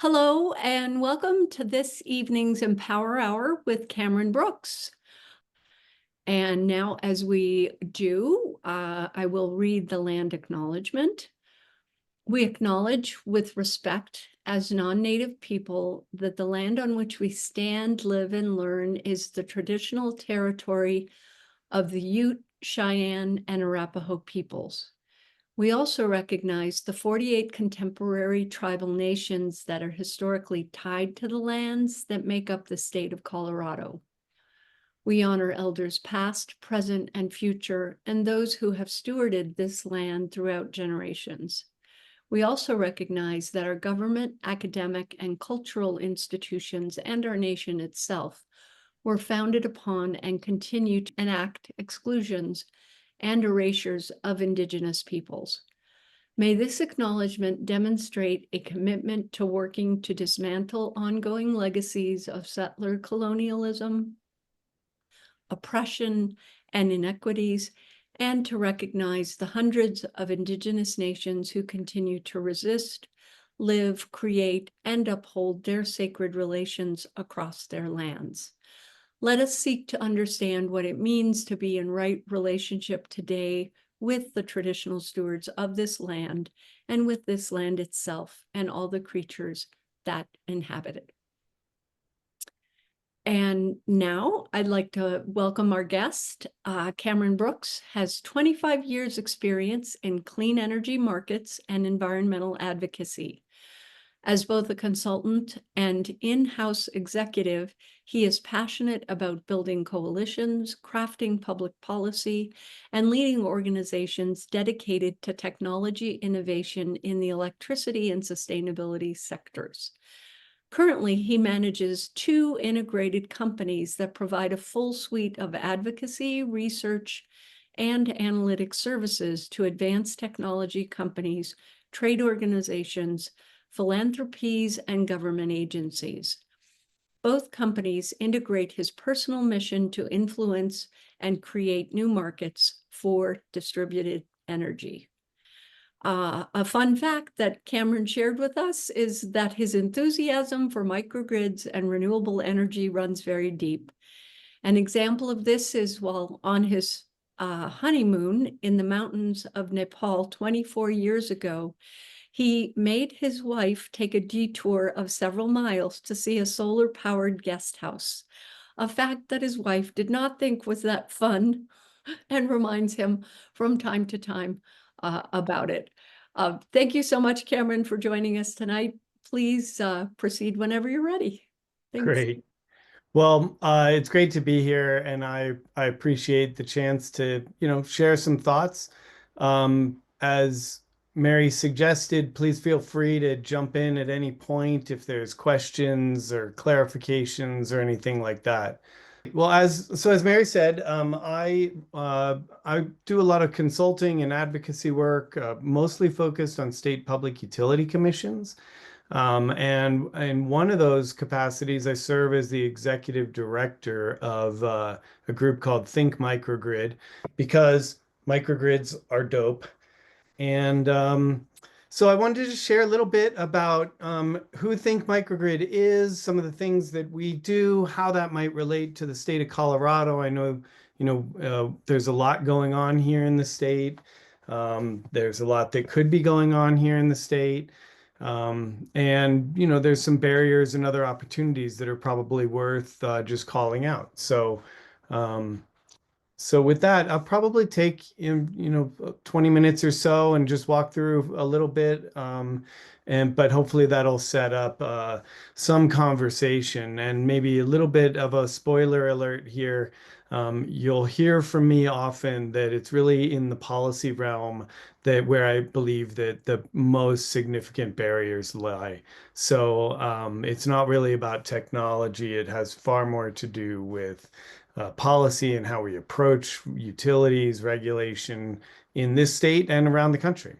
Hello and welcome to this evening's Empower Hour with Cameron Brooks. And now, as we do, I will read the land acknowledgement. We acknowledge with respect as non-native people that the land on which we stand, live, and learn is the traditional territory of the Ute, Cheyenne, and Arapaho peoples. We also recognize the 48 contemporary tribal nations that are historically tied to the lands that make up the state of Colorado. We honor elders past, present, and future, and those who have stewarded this land throughout generations. We also recognize that our government, academic, and cultural institutions and our nation itself were founded upon and continue to enact exclusions and erasures of Indigenous peoples. May this acknowledgement demonstrate a commitment to working to dismantle ongoing legacies of settler colonialism, oppression, and inequities, and to recognize the hundreds of Indigenous nations who continue to resist, live, create, and uphold their sacred relations across their lands. Let us seek to understand what it means to be in right relationship today with the traditional stewards of this land and with this land itself and all the creatures that inhabit it. And now I'd like to welcome our guest. Cameron Brooks has 25 years experience in clean energy markets and environmental advocacy. As both a consultant and in-house executive, he is passionate about building coalitions, crafting public policy, and leading organizations dedicated to technology innovation in the electricity and sustainability sectors. Currently, he manages 2 integrated companies that provide a full suite of advocacy, research, and analytic services to advanced technology companies, trade organizations, philanthropies, and government agencies. Both companies integrate his personal mission to influence and create new markets for distributed energy. A fun fact that Cameron shared with us is that his enthusiasm for microgrids and renewable energy runs very deep. An example of this is while on his honeymoon in the mountains of Nepal 24 years ago, he made his wife take a detour of several miles to see a solar-powered guest house, a fact that his wife did not think was that fun and reminds him from time to time about it. Thank you so much, Cameron, for joining us tonight. Please proceed whenever you're ready. Thanks. Great. Well, it's great to be here, and I appreciate the chance to, share some thoughts. As Mary suggested, please feel free to jump in at any point if there's questions or clarifications or anything like that. Well, as Mary said, I do a lot of consulting and advocacy work, mostly focused on state public utility commissions. And in one of those capacities, I serve as the executive director of a group called Think Microgrid, because microgrids are dope. And so I wanted to share a little bit about who Think Microgrid is, some of the things that we do, how that might relate to the state of Colorado. I know, there's a lot going on here in the state. There's a lot that could be going on here in the state. And, there's some barriers and other opportunities that are probably worth just calling out. So with that, I'll probably take 20 minutes or so and just walk through a little bit. But hopefully that'll set up some conversation, and maybe a little bit of a spoiler alert here. You'll hear from me often that it's really in the policy realm where I believe that the most significant barriers lie. So it's not really about technology. It has far more to do with policy and how we approach utilities, regulation in this state and around the country.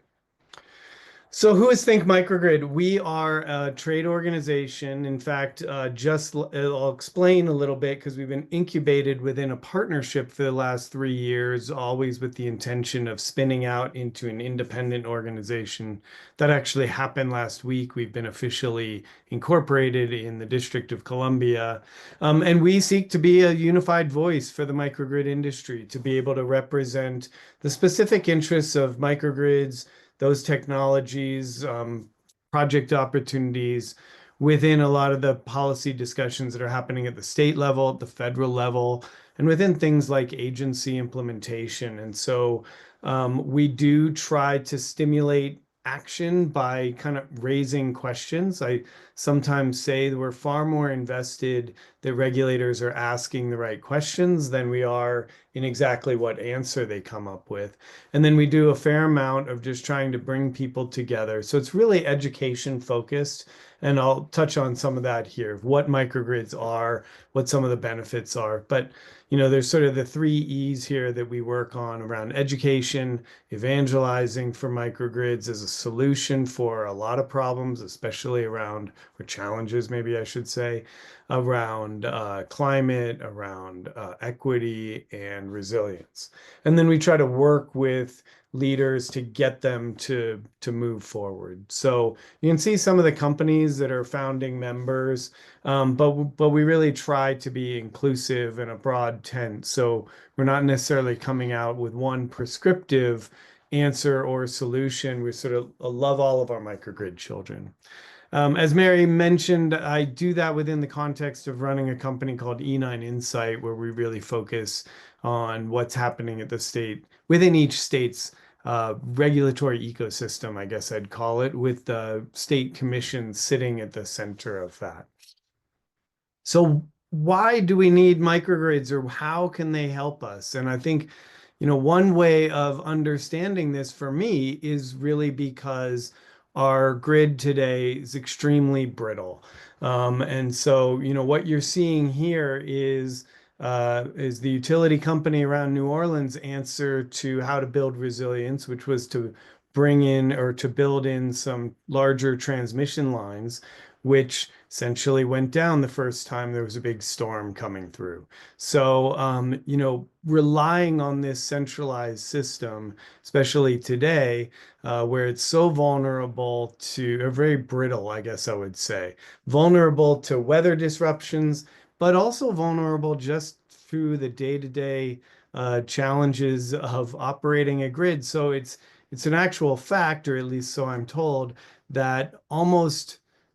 So who is Think Microgrid? We are a trade organization. In fact, I'll explain a little bit because we've been incubated within a partnership for the last 3 years, always with the intention of spinning out into an independent organization. That actually happened last week. We've been officially incorporated in the District of Columbia. And we seek to be a unified voice for the microgrid industry, to be able to represent the specific interests of microgrids, those technologies, project opportunities within a lot of the policy discussions that are happening at the state level, at the federal level, and within things like agency implementation. And so we do try to stimulate action by kind of raising questions. I sometimes say that we're far more invested that regulators are asking the right questions than we are in exactly what answer they come up with. And then we do a fair amount of just trying to bring people together. So it's really education focused. And I'll touch on some of that here, what microgrids are, what some of the benefits are. But, there's sort of the 3 E's here that we work on around education, evangelizing for microgrids as a solution for a lot of problems, especially around, or challenges, maybe I should say, around climate, around equity and resilience. And then we try to work with leaders to get them to move forward. So you can see some of the companies that are founding members, but we really try to be inclusive in a broad tent. So we're not necessarily coming out with one prescriptive answer or solution. We sort of love all of our microgrid children. As Mary mentioned, I do that within the context of running a company called E9 Insight, where we really focus on what's happening at the state, within each state's regulatory ecosystem, I guess I'd call it, with the state commission sitting at the center of that. So why do we need microgrids, or how can they help us? And I think, one way of understanding this for me is really because our grid today is extremely brittle. And so, what you're seeing here is the utility company around New Orleans' answer to how to build resilience, which was to bring in, or to build in, some larger transmission lines, which essentially went down the first time there was a big storm coming through. So, relying on this centralized system, especially today, where it's so vulnerable to, or very brittle, I guess I would say, vulnerable to weather disruptions, but also vulnerable just through the day-to-day challenges of operating a grid. So it's an actual fact, or at least so I'm told, that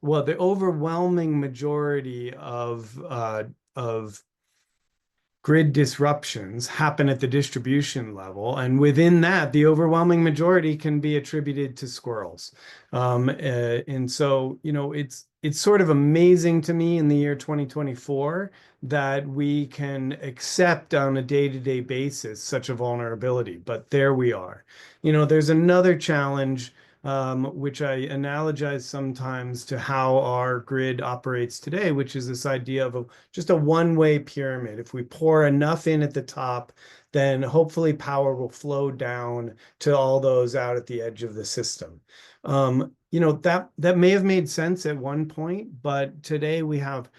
the overwhelming majority of grid disruptions happen at the distribution level, and within that, the overwhelming majority can be attributed to squirrels. And so, it's sort of amazing to me in the year 2024 that we can accept on a day-to-day basis such a vulnerability, but there we are. There's another challenge, which I analogize sometimes to how our grid operates today, which is this idea of just a one-way pyramid. If we pour enough in at the top, then hopefully power will flow down to all those out at the edge of the system. That may have made sense at one point, but today we have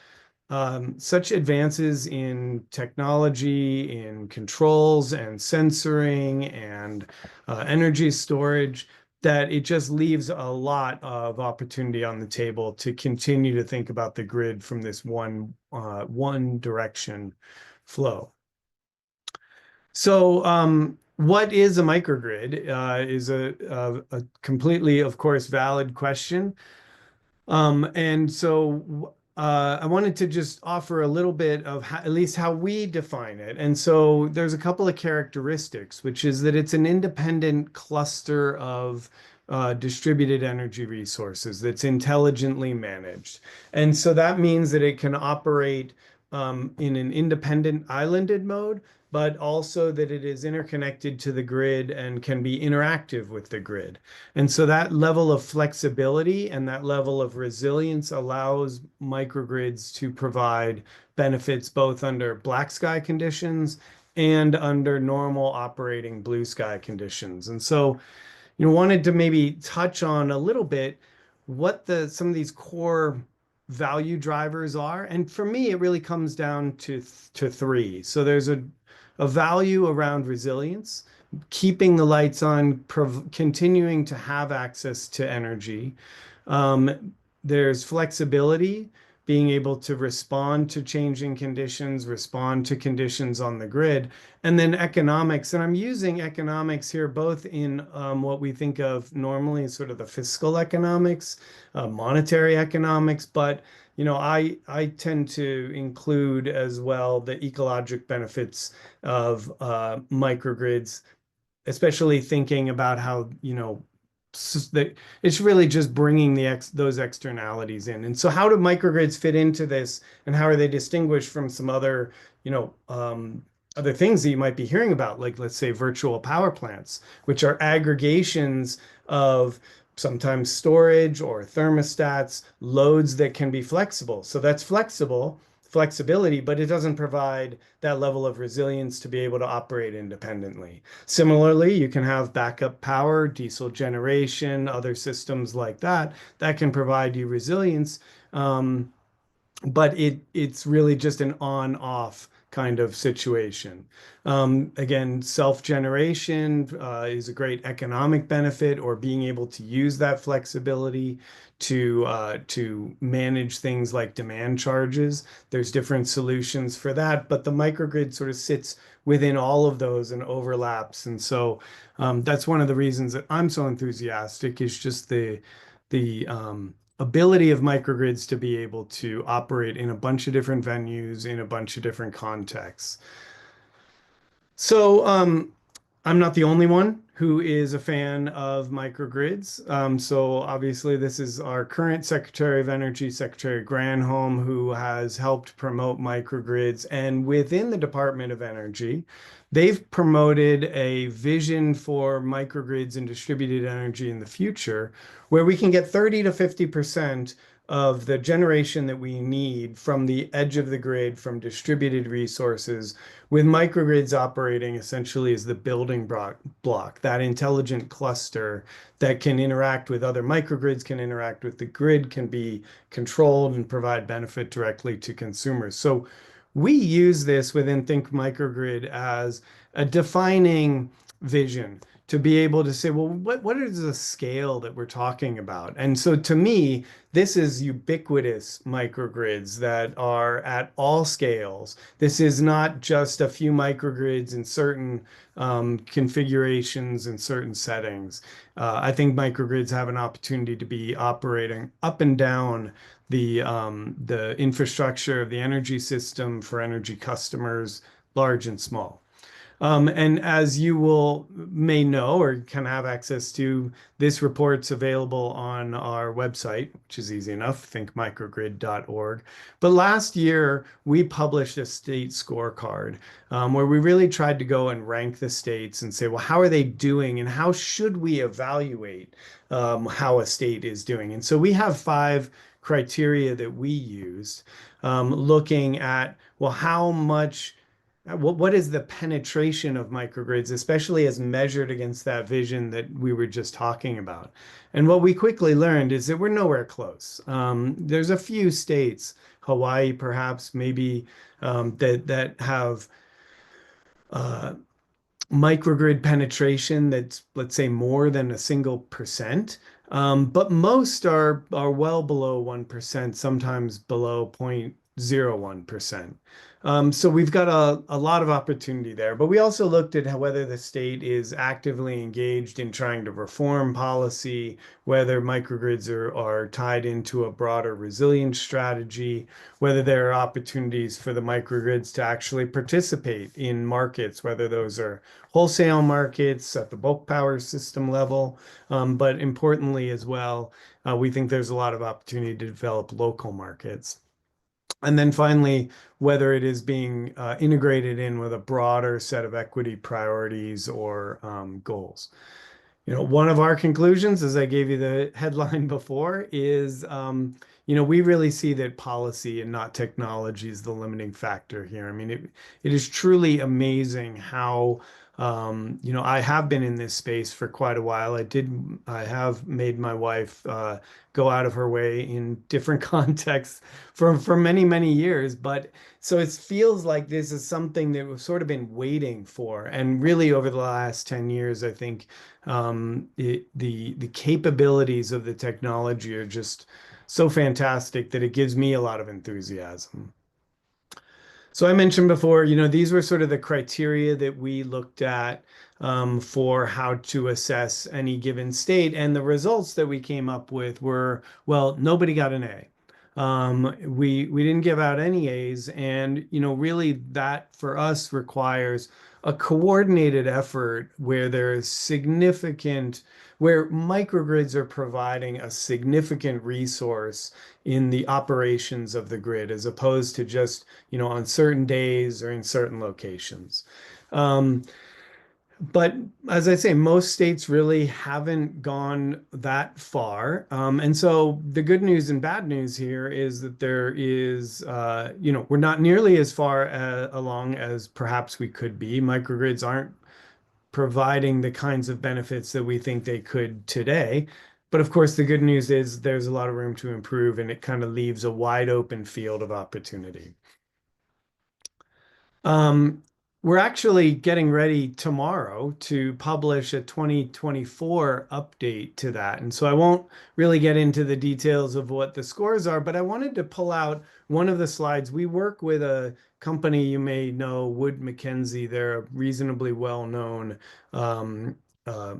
such advances in technology, in controls and sensoring and energy storage, that it just leaves a lot of opportunity on the table to continue to think about the grid from this one direction flow. So what is a microgrid is a completely, of course, valid question. And so I wanted to just offer a little bit of at least how we define it. And so there's a couple of characteristics, which is that it's an independent cluster of distributed energy resources that's intelligently managed. And so that means that it can operate in an independent islanded mode, but also that it is interconnected to the grid and can be interactive with the grid. And so that level of flexibility and that level of resilience allows microgrids to provide benefits both under black sky conditions and under normal operating blue sky conditions. And so, wanted to maybe touch on a little bit what some of these core value drivers are. And for me, it really comes down to three. So there's a value around resilience, keeping the lights on, continuing to have access to energy. There's flexibility, being able to respond to changing conditions, respond to conditions on the grid, and then economics. And I'm using economics here both in what we think of normally as sort of the fiscal economics, monetary economics, but I tend to include as well the ecologic benefits of microgrids, especially thinking about how, that it's really just bringing those externalities in. And so how do microgrids fit into this, and how are they distinguished from some other, other things that you might be hearing about, like let's say virtual power plants, which are aggregations of sometimes storage or thermostats, loads that can be flexible. So that's flexibility, but it doesn't provide that level of resilience to be able to operate independently. Similarly, you can have backup power, diesel generation, other systems like that that can provide you resilience. But it's really just an on-off kind of situation. Again, self-generation is a great economic benefit, or being able to use that flexibility to manage things like demand charges. There's different solutions for that, but the microgrid sort of sits within all of those and overlaps. And so that's one of the reasons that I'm so enthusiastic, is just the ability of microgrids to be able to operate in a bunch of different venues, in a bunch of different contexts. So I'm not the only one who is a fan of microgrids. So obviously, this is our current Secretary of Energy, Secretary Granholm, who has helped promote microgrids. And within the Department of Energy, they've promoted a vision for microgrids and distributed energy in the future, where we can get 30 to 50% of the generation that we need from the edge of the grid, from distributed resources, with microgrids operating essentially as the building block, that intelligent cluster that can interact with other microgrids, can interact with the grid, can be controlled and provide benefit directly to consumers. So we use this within Think Microgrid as a defining vision, to be able to say, well, what is the scale that we're talking about? And so to me, this is ubiquitous microgrids that are at all scales. This is not just a few microgrids in certain configurations and certain settings. I think microgrids have an opportunity to be operating up and down the infrastructure of the energy system for energy customers, large and small. And as you may know, or can have access to, this report's available on our website, which is easy enough, thinkmicrogrid.org. But last year, we published a state scorecard where we really tried to go and rank the states and say, well, how are they doing, and how should we evaluate how a state is doing? And so we have 5 criteria that we used, looking at, well, how much what is the penetration of microgrids, especially as measured against that vision that we were just talking about? And what we quickly learned is that we're nowhere close. There's a few states, Hawaii perhaps, maybe, that have microgrid penetration that's, let's say, more than a single percent. But most are well below 1%, sometimes below 0.01%. So we've got a lot of opportunity there. But we also looked at whether the state is actively engaged in trying to reform policy, whether microgrids are tied into a broader resilience strategy, whether there are opportunities for the microgrids to actually participate in markets, whether those are wholesale markets at the bulk power system level, but importantly as well, we think there's a lot of opportunity to develop local markets. And then finally, whether it is being integrated in with a broader set of equity priorities or goals. One of our conclusions, as I gave you the headline before, is, we really see that policy and not technology is the limiting factor here. I mean, it is truly amazing how I have been in this space for quite a while. I have made my wife go out of her way in different contexts for many, many years. But so it feels like this is something that we've sort of been waiting for. And really over the last 10 years, I think the capabilities of the technology are just so fantastic that it gives me a lot of enthusiasm. So I mentioned before, these were sort of the criteria that we looked at for how to assess any given state. And the results that we came up with were, well, nobody got an A. We didn't give out any A's, and really that for us requires a coordinated effort where there is significant, where microgrids are providing a significant resource in the operations of the grid, as opposed to just on certain days or in certain locations. Um, but as I say, most states really haven't gone that far. And so the good news and bad news here is that there is, we're not nearly as far along as perhaps we could be. Microgrids aren't providing the kinds of benefits that we think they could today. But of course, the good news is there's a lot of room to improve, and it kind of leaves a wide open field of opportunity. Um, we're actually getting ready tomorrow to publish a 2024 update to that. And so I won't really get into the details of what the scores are, but I wanted to pull out one of the slides. We work with a company you may know, Wood Mackenzie. They're a reasonably well-known uh,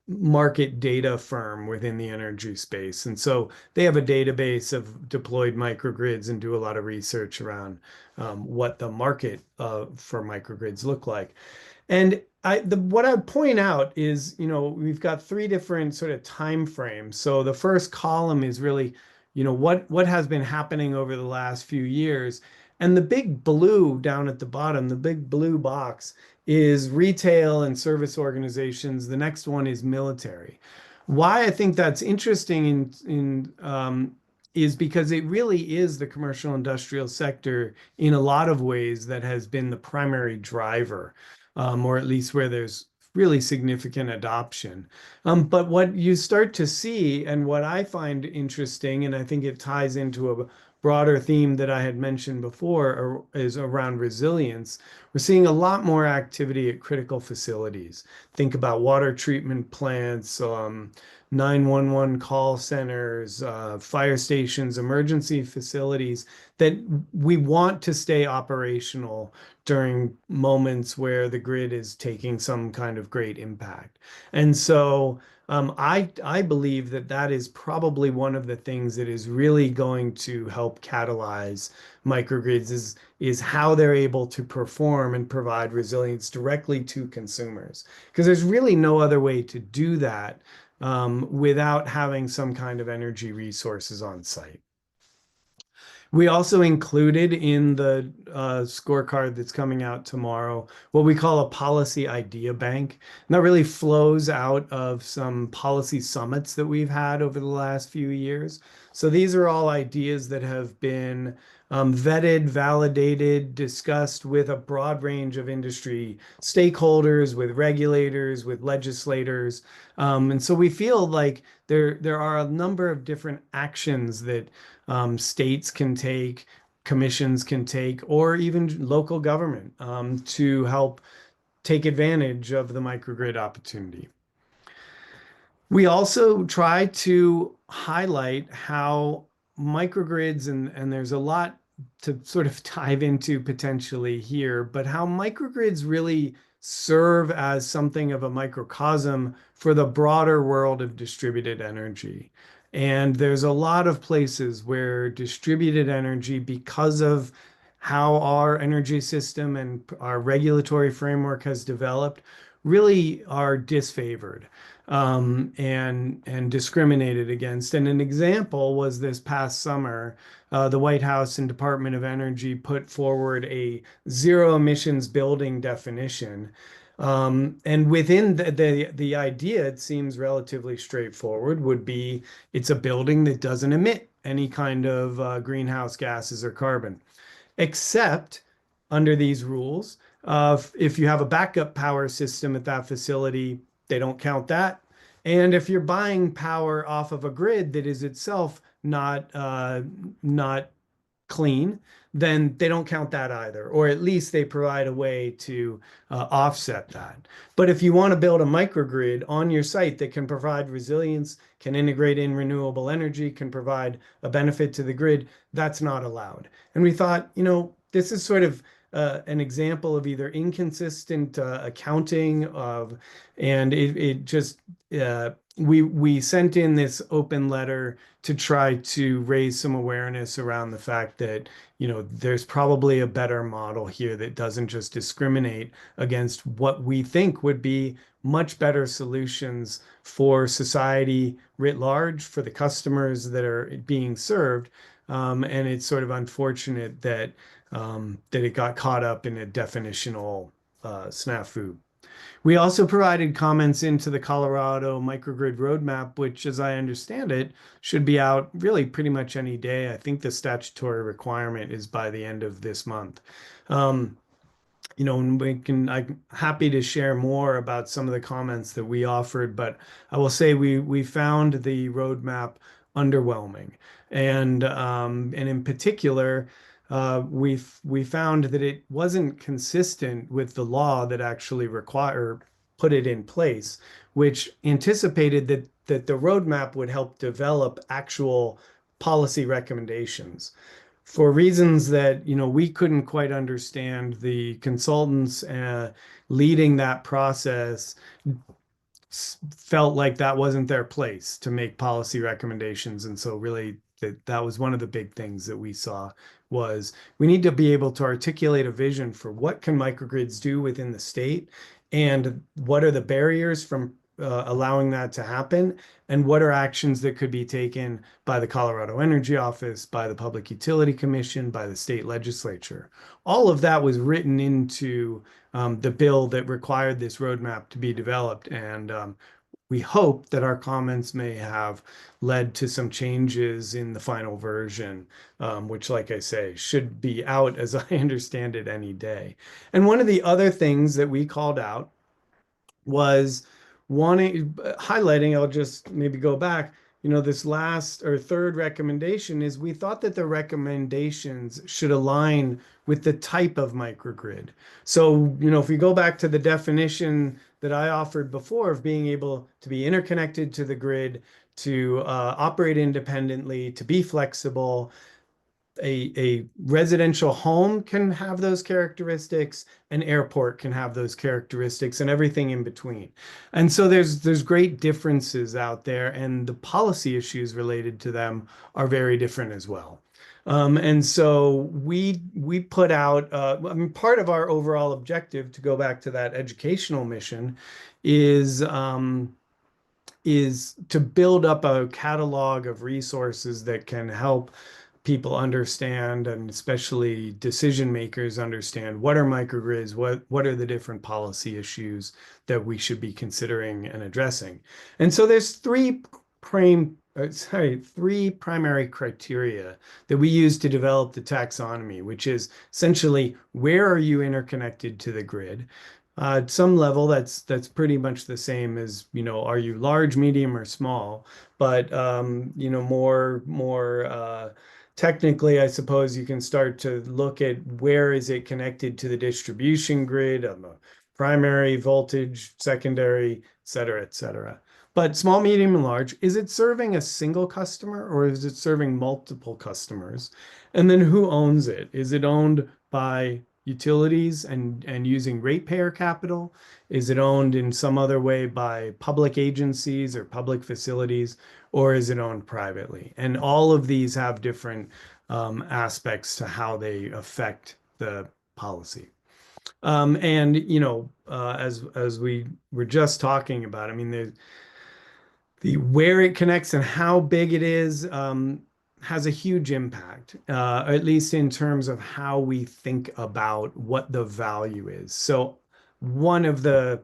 market data firm within the energy space. And so they have a database of deployed microgrids and do a lot of research around what the market for microgrids look like. And what I would point out is, we've got three different sort of time frames. So the first column is really, what has been happening over the last few years. And the big blue down at the bottom, the big blue box is retail and service organizations. The next one is military. Why I think that's interesting is because it really is the commercial industrial sector in a lot of ways that has been the primary driver, or at least where there's really significant adoption. But what you start to see, and what I find interesting, and I think it ties into a broader theme that I had mentioned before, is around resilience. We're seeing a lot more activity at critical facilities. Think about water treatment plants, 911 call centers, fire stations, emergency facilities that we want to stay operational during moments where the grid is taking some kind of great impact. And so I believe that that is probably one of the things that is really going to help catalyze microgrids is how they're able to perform and provide resilience directly to consumers. Because there's really no other way to do that without having some kind of energy resources on site. We also included in the scorecard that's coming out tomorrow what we call a policy idea bank. And that really flows out of some policy summits that we've had over the last few years. So these are all ideas that have been vetted, validated, discussed with a broad range of industry stakeholders, with regulators, with legislators. And so we feel like there are a number of different actions that states can take, commissions can take, or even local government to help take advantage of the microgrid opportunity. We also try to highlight how microgrids, and there's a lot to sort of dive into potentially here, but how microgrids really serve as something of a microcosm for the broader world of distributed energy. And there's a lot of places where distributed energy, because of how our energy system and our regulatory framework has developed, really are disfavored and discriminated against. And an example was this past summer, the White House and Department of Energy put forward a zero emissions building definition. And within the idea, it seems relatively straightforward, would be it's a building that doesn't emit any kind of greenhouse gases or carbon, except under these rules, If you have a backup power system at that facility, they don't count that. And if you're buying power off of a grid that is itself not clean, then they don't count that either, or at least they provide a way to offset that. But if you want to build a microgrid on your site that can provide resilience, can integrate in renewable energy, can provide a benefit to the grid, that's not allowed. And we thought, this is sort of an example of either inconsistent accounting of, and it just we sent in this open letter to try to raise some awareness around the fact that, there's probably a better model here that doesn't just discriminate against what we think would be much better solutions for society writ large, for the customers that are being served. And it's sort of unfortunate that it got caught up in a definitional snafu. We also provided comments into the Colorado microgrid roadmap, which, as I understand it, should be out really pretty much any day. I think the statutory requirement is by the end of this month. And I'm happy to share more about some of the comments that we offered, but I will say we found the roadmap underwhelming. And in particular, we found that it wasn't consistent with the law that actually put it in place, which anticipated that the roadmap would help develop actual policy recommendations. For reasons that, we couldn't quite understand, the consultants leading that process felt like that wasn't their place to make policy recommendations. And so really that was one of the big things that we saw was we need to be able to articulate a vision for what can microgrids do within the state and what are the barriers from allowing that to happen, and what are actions that could be taken by the Colorado Energy Office, by the Public Utility Commission, by the state legislature. All of that was written into the bill that required this roadmap to be developed. And we hope that our comments may have led to some changes in the final version, which, like I say, should be out, as I understand it, any day. And one of the other things that we called out was highlighting, I'll just maybe go back, this last or third recommendation is we thought that the recommendations should align with the type of microgrid. So, if we go back to the definition that I offered before of being able to be interconnected to the grid, to operate independently, to be flexible, a residential home can have those characteristics, an airport can have those characteristics, and everything in between. And so there's great differences out there, and the policy issues related to them are very different as well. And so we put out, part of our overall objective, to go back to that educational mission, is to build up a catalog of resources that can help people understand, and especially decision makers understand, what are microgrids, what are the different policy issues that we should be considering and addressing. And so there's three primary criteria that we use to develop the taxonomy, which is essentially, where are you interconnected to the grid? At some level, that's pretty much the same as, are you large, medium, or small? But more technically, I suppose you can start to look at where is it connected to the distribution grid, primary voltage, secondary, et cetera, et cetera. But small, medium, and large, is it serving a single customer or is it serving multiple customers? And then who owns it? Is it owned by utilities and using ratepayer capital? Is it owned in some other way by public agencies or public facilities, or is it owned privately? And all of these have different aspects to how they affect the policy. As we were just talking about, I mean, the where it connects and how big it is has a huge impact, at least in terms of how we think about what the value is. So one of the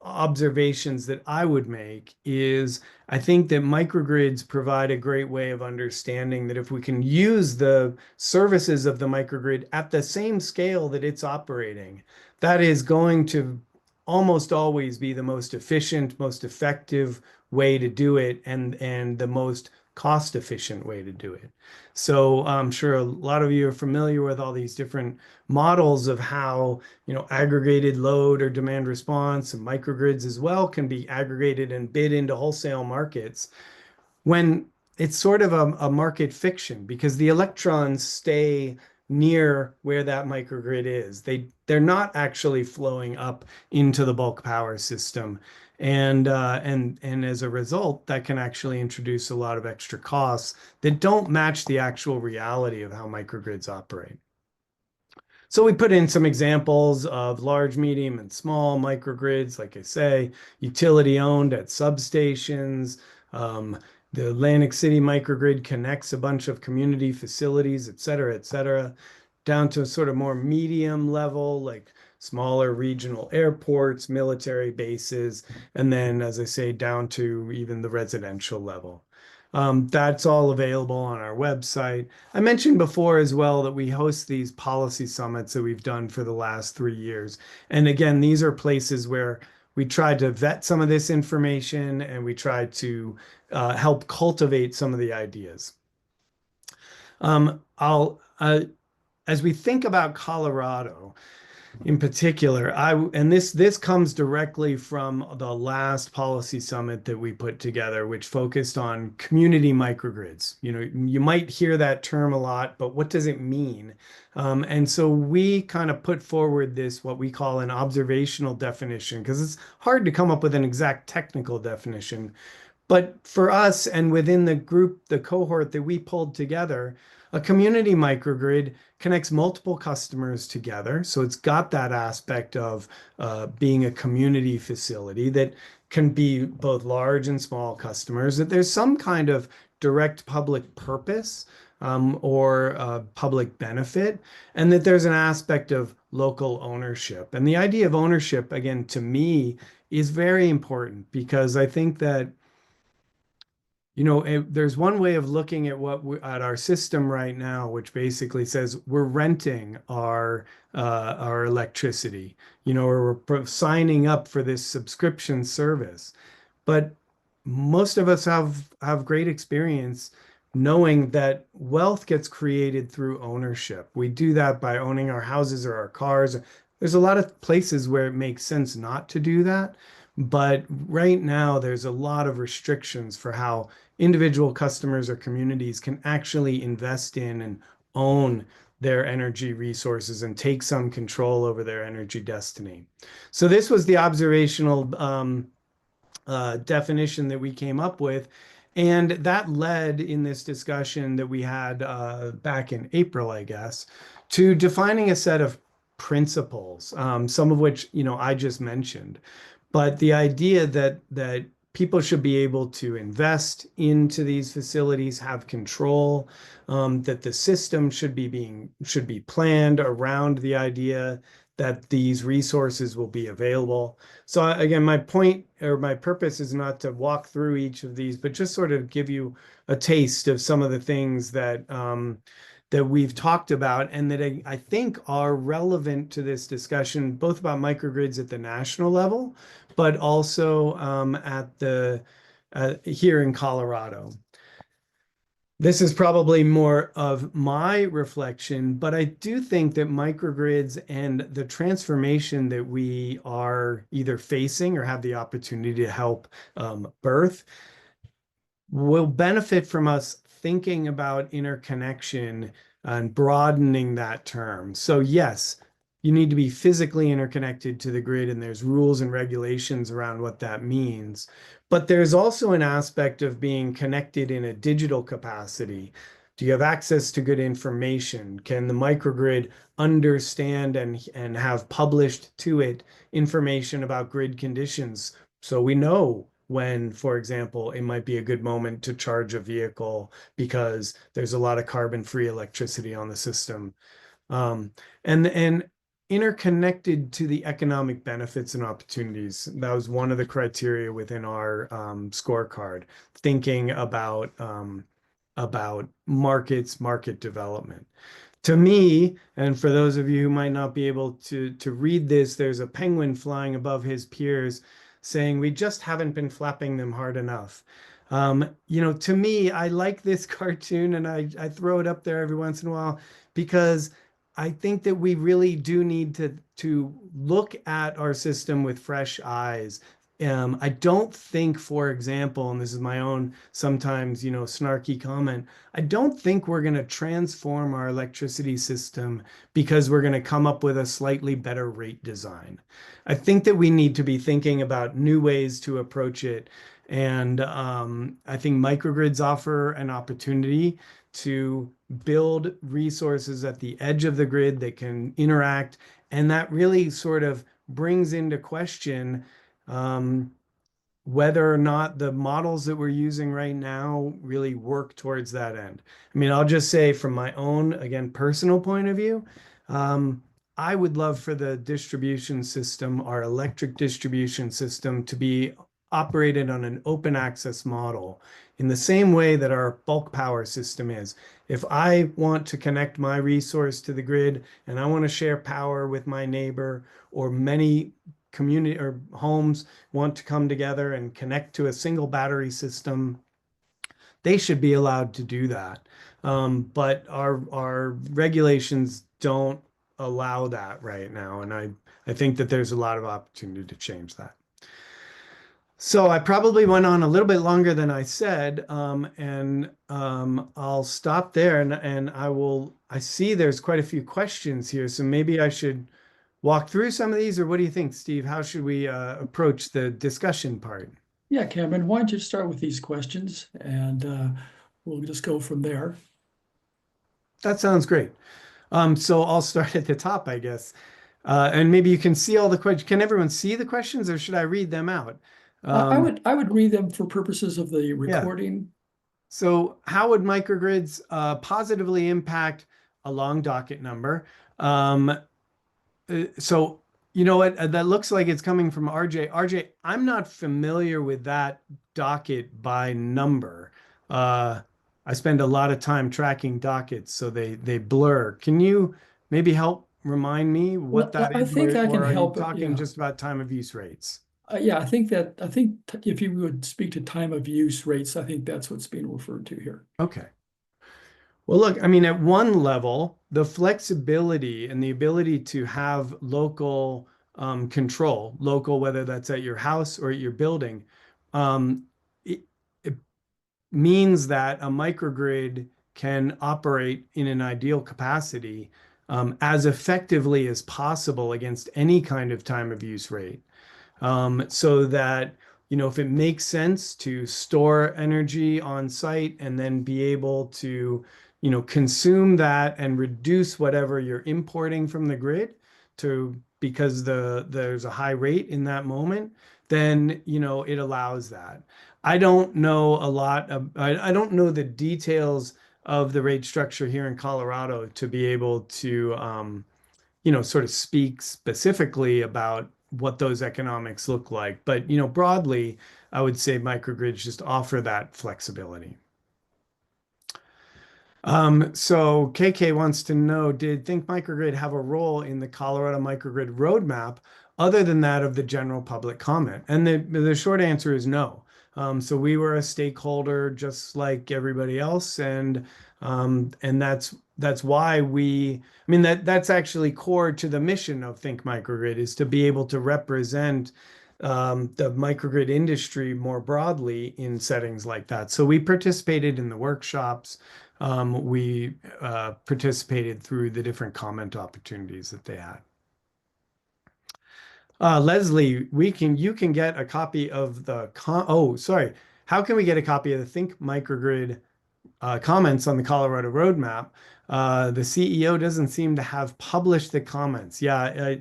observations that I would make is I think that microgrids provide a great way of understanding that if we can use the services of the microgrid at the same scale that it's operating, that is going to almost always be the most efficient, most effective way to do it, and the most cost efficient way to do it. So I'm sure a lot of you are familiar with all these different models of how, aggregated load or demand response and microgrids as well can be aggregated and bid into wholesale markets when it's sort of a market fiction because the electrons stay near where that microgrid is. They're not actually flowing up into the bulk power system. And as a result, that can actually introduce a lot of extra costs that don't match the actual reality of how microgrids operate. So we put in some examples of large, medium, and small microgrids, like I say, utility owned at substations. Um, the Atlantic City microgrid connects a bunch of community facilities, et cetera, down to a sort of more medium level, like smaller regional airports, military bases, and then, as I say, down to even the residential level. That's all available on our website. I mentioned before as well that we host these policy summits that we've done for the last 3 years. And again, these are places where we try to vet some of this information and we try to help cultivate some of the ideas. I'll as we think about Colorado, in particular, and this comes directly from the last policy summit that we put together, which focused on community microgrids. You might hear that term a lot, but what does it mean? And so we kind of put forward this, what we call an observational definition, because it's hard to come up with an exact technical definition. But for us and within the group, the cohort that we pulled together, a community microgrid connects multiple customers together. So it's got that aspect of being a community facility that can be both large and small customers, that there's some kind of direct public purpose or public benefit, and that there's an aspect of local ownership. And the idea of ownership, again, to me, is very important because I think that there's one way of looking at at our system right now, which basically says we're renting our electricity, or we're signing up for this subscription service. But most of us have great experience knowing that wealth gets created through ownership. We do that by owning our houses or our cars. There's a lot of places where it makes sense not to do that. But right now, there's a lot of restrictions for how individual customers or communities can actually invest in and own their energy resources and take some control over their energy destiny. So this was the observational definition that we came up with. And that led in this discussion that we had back in April, I guess, to defining a set of principles, some of which, I just mentioned. But the idea that people should be able to invest into these facilities, have control, that the system should be planned around the idea that these resources will be available. So again, my point or my purpose is not to walk through each of these, but just sort of give you a taste of some of the things that that we've talked about and that I think are relevant to this discussion, both about microgrids at the national level, but also here in Colorado. This is probably more of my reflection, but I do think that microgrids and the transformation that we are either facing or have the opportunity to help birth will benefit from us thinking about interconnection and broadening that term. So yes, you need to be physically interconnected to the grid, and there's rules and regulations around what that means. But there's also an aspect of being connected in a digital capacity. Do you have access to good information? Can the microgrid understand and have published to it information about grid conditions? So we know when, for example, it might be a good moment to charge a vehicle because there's a lot of carbon-free electricity on the system. And interconnected to the economic benefits and opportunities. That was one of the criteria within our scorecard, thinking about about markets, market development. To me, and for those of you who might not be able to read this, there's a penguin flying above his peers saying, "We just haven't been flapping them hard enough." To me, I like this cartoon and I throw it up there every once in a while because I think that we really do need to look at our system with fresh eyes. I don't think, for example, and this is my own sometimes, snarky comment, I don't think we're going to transform our electricity system because we're going to come up with a slightly better rate design. I think that we need to be thinking about new ways to approach it. And I think microgrids offer an opportunity to build resources at the edge of the grid that can interact. And that really sort of brings into question um, whether or not the models that we're using right now really work towards that end. I mean, I'll just say from my own, again, personal point of view, um, I would love for the distribution system, our electric distribution system, to be operated on an open access model in the same way that our bulk power system is. If I want to connect my resource to the grid and I want to share power with my neighbor, or many community or homes want to come together and connect to a single battery system, they should be allowed to do that. But our regulations don't allow that right now, and I think that there's a lot of opportunity to change that. So I probably went on a little bit longer than I said, and I'll stop there, and I see there's quite a few questions here, so maybe I should walk through some of these, or what do you think, Steve? How should we approach the discussion part? Yeah, Cameron, why don't you start with these questions and we'll just go from there. That sounds great. So I'll start at the top, I guess. And maybe you can see all the questions. Can everyone see the questions, or should I read them out? I would read them for purposes of the recording. So how would microgrids positively impact a long docket number? So you know what? That looks like it's coming from RJ. RJ, I'm not familiar with that docket by number. I spend a lot of time tracking dockets, so they blur. Can you maybe help remind me what that I is, think I can or are you help. talking Yeah. just about time of use rates? Yeah, I think if you would speak to time of use rates, I think that's what's being referred to here. Okay. Well, look, I mean, at one level, the flexibility and the ability to have local control, local, whether that's at your house or at your building, um, it means that a microgrid can operate in an ideal capacity as effectively as possible against any kind of time of use rate. So that, if it makes sense to store energy on site and then be able to, consume that and reduce whatever you're importing from the grid because there's a high rate in that moment, then, it allows that. I don't know a lot of, I don't know the details of the rate structure here in Colorado to be able to, sort of speak specifically about what those economics look like. But, broadly, I would say microgrids just offer that flexibility. So KK wants to know, did Think Microgrid have a role in the Colorado Microgrid roadmap other than that of the general public comment? And the short answer is no. So we were a stakeholder just like everybody else, and that's why I mean that's actually core to the mission of Think Microgrid, is to be able to represent the microgrid industry more broadly in settings like that. So we participated in the workshops. We participated through the different comment opportunities that they had. Leslie, you can get a copy of sorry. How can we get a copy of the Think Microgrid comments on the Colorado roadmap? The CEO doesn't seem to have published the comments. Yeah,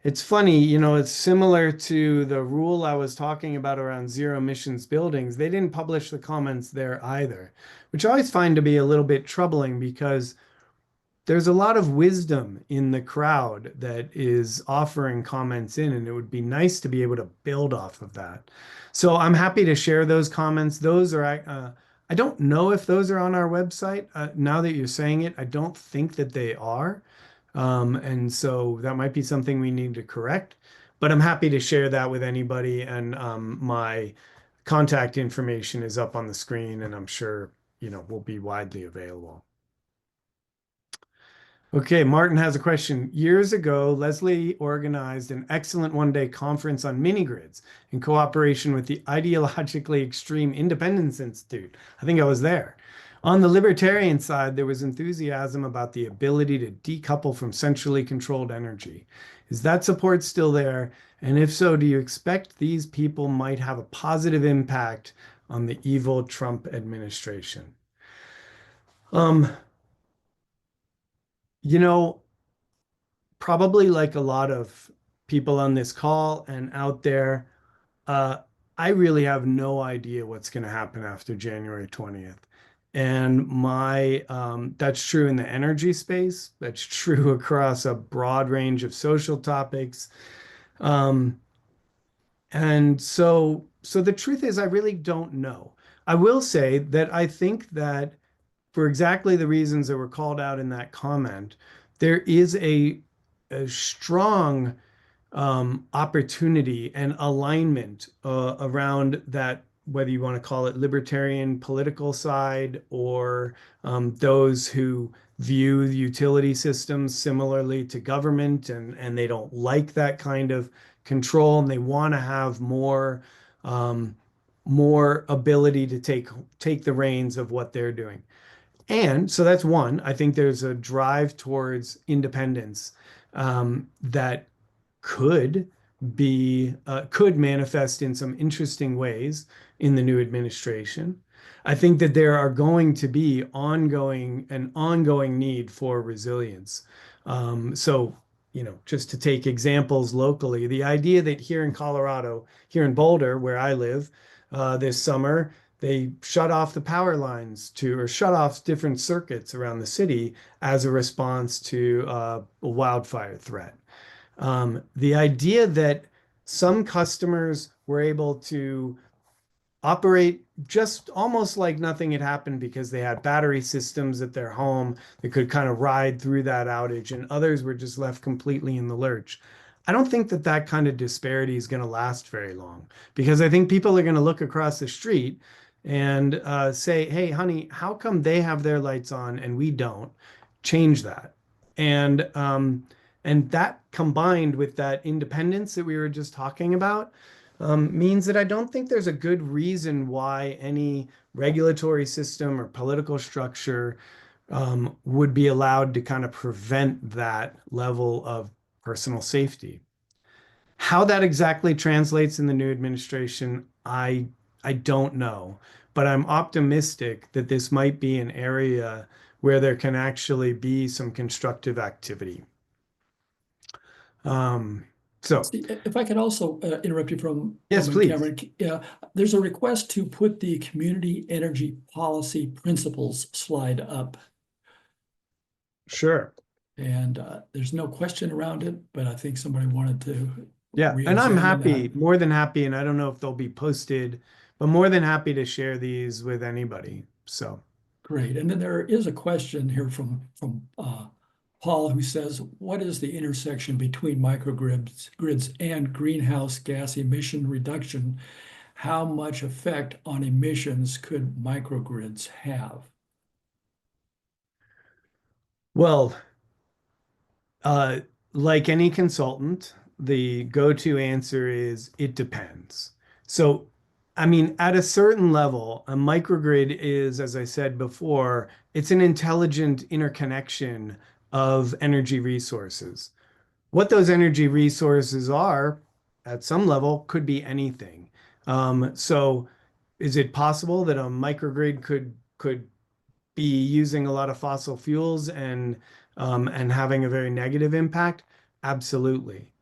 it's funny, it's similar to the rule I was talking about around zero emissions buildings. They didn't publish the comments there either, which I always find to be a little bit troubling because there's a lot of wisdom in the crowd that is offering comments in, and it would be nice to be able to build off of that. So I'm happy to share those comments. Those are, I don't know if those are on our website. Now that you're saying it, I don't think that they are. And so that might be something we need to correct. But I'm happy to share that with anybody. And my contact information is up on the screen, and I'm sure, will be widely available. Okay, Martin has a question. Years ago, Leslie organized an excellent one-day conference on mini grids in cooperation with the ideologically extreme Independence Institute. I think I was there. On the libertarian side, there was enthusiasm about the ability to decouple from centrally controlled energy. Is that support still there? And if so, do you expect these people might have a positive impact on the evil Trump administration? You know, probably like a lot of people on this call and out there, uh, I really have no idea what's going to happen after January 20th. And that's true in the energy space. That's true across a broad range of social topics. Um, and so the truth is, I really don't know. I will say that I think that for exactly the reasons that were called out in that comment, there is a strong opportunity and alignment around that, whether you want to call it libertarian political side or those who view utility systems similarly to government, and they don't like that kind of control, and they want to have um, more ability to take the reins of what they're doing. And so that's one. I think there's a drive towards independence that could could manifest in some interesting ways in the new administration. I think that there are going to be an ongoing need for resilience. So, just to take examples locally, the idea that here in Colorado, here in Boulder, where I live, this summer, they shut off the power lines or shut off different circuits around the city as a response to a wildfire threat. The idea that some customers were able to operate just almost like nothing had happened because they had battery systems at their home that could kind of ride through that outage, and others were just left completely in the lurch. I don't think that that kind of disparity is going to last very long, because I think people are going to look across the street and say, "Hey, honey, how come they have their lights on and we don't? Change that." And and that combined with that independence that we were just talking about means that I don't think there's a good reason why any regulatory system or political structure would be allowed to kind of prevent that level of personal safety. How that exactly translates in the new administration, I don't know, but I'm optimistic that this might be an area where there can actually be some constructive activity. So, See, if I could also interrupt you from yes, moment, please. Cameron. There's a request to put the community energy policy principles slide up. Sure. And there's no question around it, but I think somebody wanted to Yeah, and I'm re-examine happy, that. more than happy, and I don't know if they'll be posted, but more than happy to share these with anybody. So, Great. And then there is a question here from Paul, who says, what is the intersection between microgrids and greenhouse gas emission reduction? How much effect on emissions could microgrids have? well, uh, like any consultant, the go-to answer is it depends. So, I mean, at a certain level, a microgrid is, as I said before, it's an intelligent interconnection of energy resources. What those energy resources are, at some level, could be anything. So, is it possible that a microgrid could be using a lot of fossil fuels and having a very negative impact? Absolutely.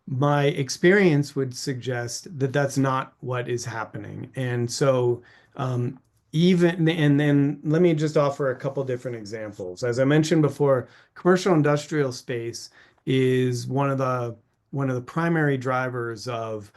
My experience would suggest that that's not what is happening. And so, and then let me just offer a couple different examples. As I mentioned before, commercial industrial space is one of the primary drivers of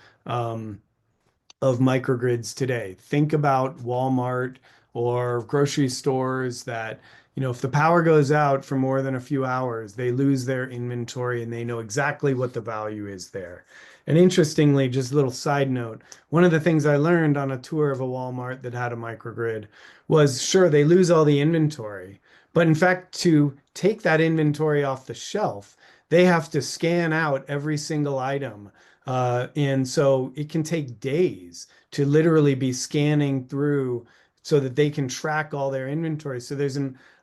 microgrids today. Think about Walmart or grocery stores that, if the power goes out for more than a few hours, they lose their inventory and they know exactly what the value is there. And interestingly, just a little side note, one of the things I learned on a tour of a Walmart that had a microgrid was, sure, they lose all the inventory, but in fact, to take that inventory off the shelf, they have to scan out every single item. And so it can take days to literally be scanning through so that they can track all their inventory. So there's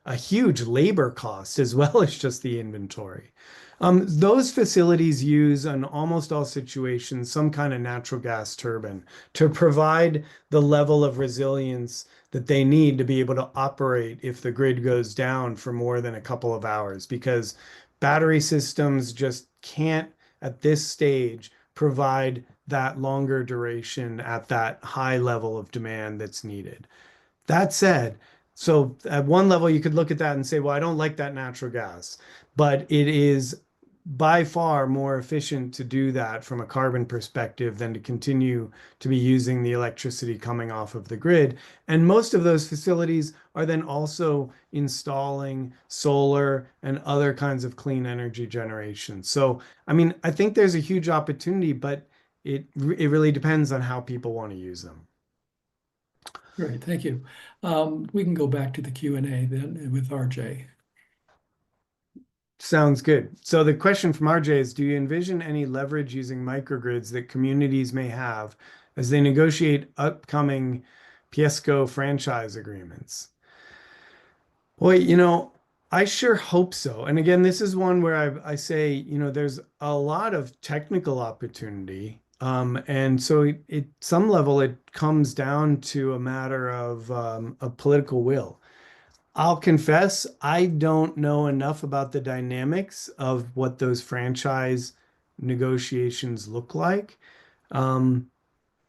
a huge labor cost as well as just the inventory. Those facilities use in almost all situations some kind of natural gas turbine to provide the level of resilience that they need to be able to operate if the grid goes down for more than a couple of hours, because battery systems just can't, at this stage, provide that longer duration at that high level of demand that's needed. That said, so at one level, you could look at that and say, well, I don't like that natural gas, but it is by far more efficient to do that from a carbon perspective than to continue to be using the electricity coming off of the grid. And most of those facilities are then also installing solar and other kinds of clean energy generation. So, I mean, I think there's a huge opportunity, but it really depends on how people want to use them. Great, thank you. We can go back to the Q&A then with RJ. Sounds good. So the question from RJ is, do you envision any leverage using microgrids that communities may have as they negotiate upcoming PSCO franchise agreements? Boy, I sure hope so. And again, this is one where I say, there's a lot of technical opportunity. And so at some level, it comes down to a matter of political will. I'll confess, I don't know enough about the dynamics of what those franchise negotiations look like. Um,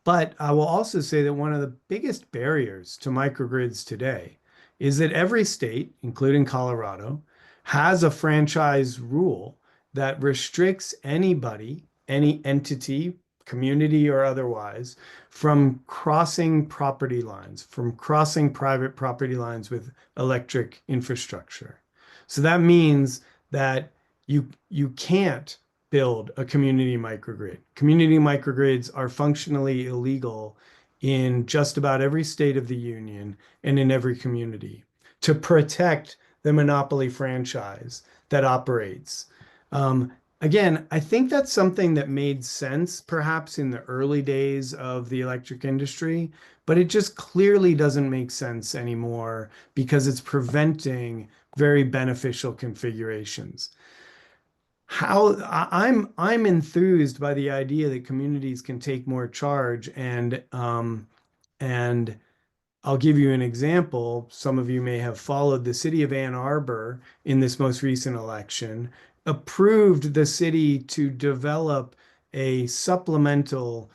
but I will also say that one of the biggest barriers to microgrids today is that every state, including Colorado, has a franchise rule that restricts anybody, any entity, community or otherwise, from crossing property lines, from crossing private property lines with electric infrastructure. So that means that you can't build a community microgrid. Community microgrids are functionally illegal in just about every state of the union and in every community to protect the monopoly franchise that operates. Again, I think that's something that made sense perhaps in the early days of the electric industry, but it just clearly doesn't make sense anymore because it's preventing very beneficial configurations. I'm enthused by the idea that communities can take more charge and I'll give you an example. Some of you may have followed the city of Ann Arbor in this most recent election, approved the city to develop a supplemental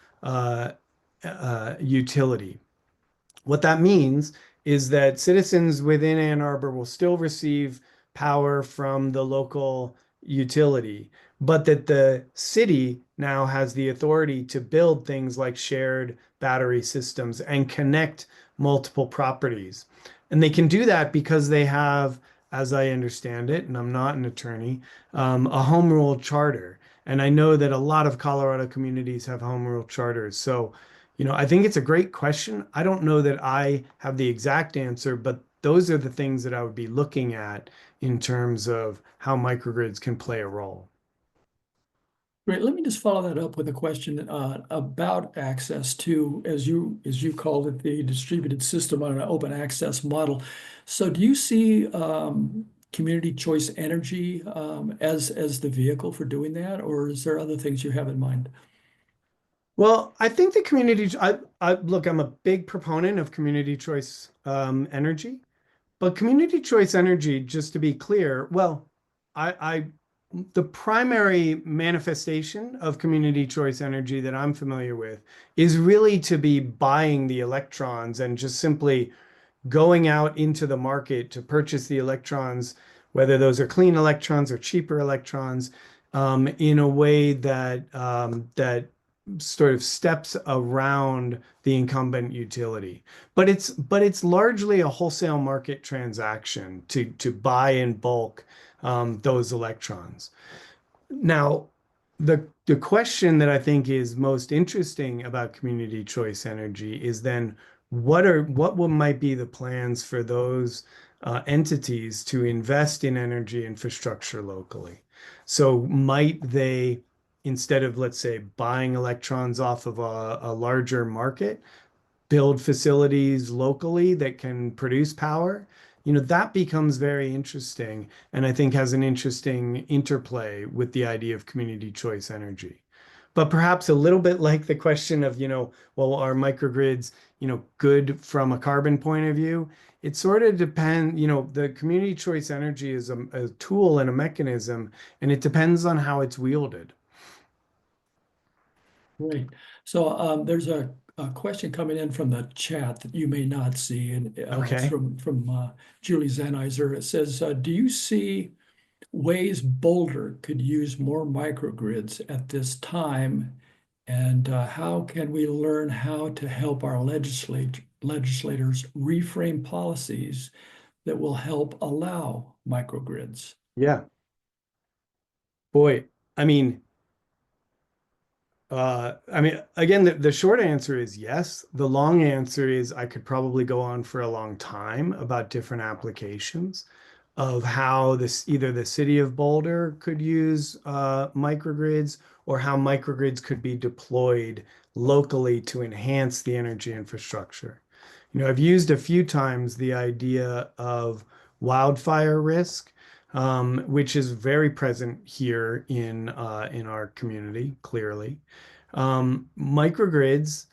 utility. What that means is that citizens within Ann Arbor will still receive power from the local utility, but that the city now has the authority to build things like shared battery systems and connect multiple properties. And they can do that because they have, as I understand it, and I'm not an attorney, a home rule charter. And I know that a lot of Colorado communities have home rule charters. So, I think it's a great question. I don't know that I have the exact answer, but those are the things that I would be looking at in terms of how microgrids can play a role. Great. Let me just follow that up with a question about access to, as you called it, the distributed system on an open access model. So do you see community choice energy as the vehicle for doing that, or is there other things you have in mind? Well, I think the community, look, I'm a big proponent of community choice energy, but community choice energy, just to be clear, well, the primary manifestation of community choice energy that I'm familiar with is really to be buying the electrons and just simply going out into the market to purchase the electrons, whether those are clean electrons or cheaper electrons, in a way that sort of steps around the incumbent utility. But it's largely a wholesale market transaction to buy in bulk those electrons. Now, the question that I think is most interesting about community choice energy is then might be the plans for those entities to invest in energy infrastructure locally. So might they, instead of, let's say, buying electrons off of a larger market, build facilities locally that can produce power? That becomes very interesting, and I think has an interesting interplay with the idea of community choice energy. But perhaps a little bit like the question of, well, are microgrids, good from a carbon point of view? It sort of depends, the community choice energy is a tool and a mechanism, and it depends on how it's wielded. Great. So there's a question coming in from the chat that you may not see, and it's Okay. from Julie Zenizer. It says, "Do you see ways Boulder could use more microgrids at this time, and how can we learn how to help our legislators reframe policies that will help allow microgrids?" Yeah. Boy, I mean, again, the short answer is yes. The long answer is I could probably go on for a long time about different applications of how either the city of Boulder could use microgrids, or how microgrids could be deployed locally to enhance the energy infrastructure. I've used a few times the idea of wildfire risk, which is very present here in our community, clearly. Microgrids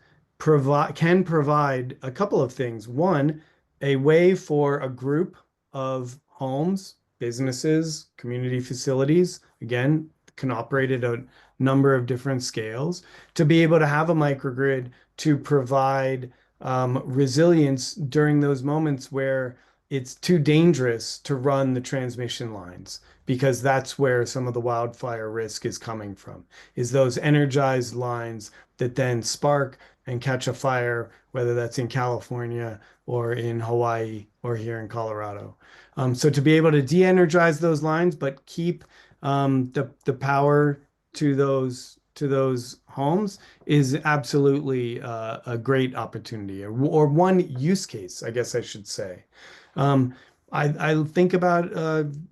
can provide a couple of things. One, a way for a group of homes, businesses, community facilities, again, can operate at a number of different scales, to be able to have a microgrid to provide resilience during those moments where it's too dangerous to run the transmission lines, because that's where some of the wildfire risk is coming from, is those energized lines that then spark and catch a fire, whether that's in California or in Hawaii or here in Colorado. So to be able to de-energize those lines, but keep the power to those homes is absolutely a great opportunity, or one use case, I guess I should say. Um, I think about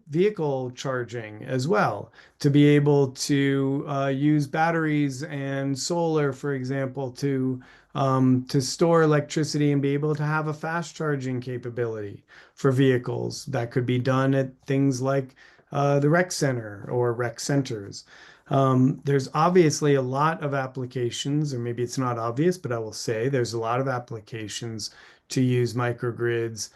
vehicle charging as well, to be able to use batteries and solar, for example, to store electricity and be able to have a fast charging capability for vehicles. That could be done at things like the rec center or rec centers. There's obviously a lot of applications, or maybe it's not obvious, but I will say there's a lot of applications to use microgrids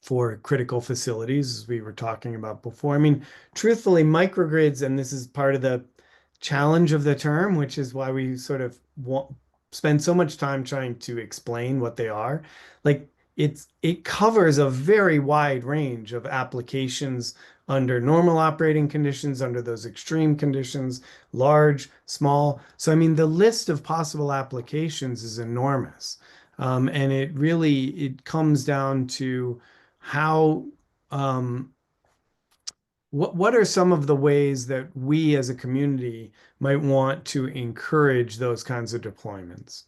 for critical facilities, as we were talking about before. I mean, truthfully, microgrids, and this is part of the challenge of the term, which is why we sort of spend so much time trying to explain what they are. Like, it covers a very wide range of applications under normal operating conditions, under those extreme conditions, large, small. So, I mean, the list of possible applications is enormous. And it comes down to how, what are some of the ways that we as a community might want to encourage those kinds of deployments?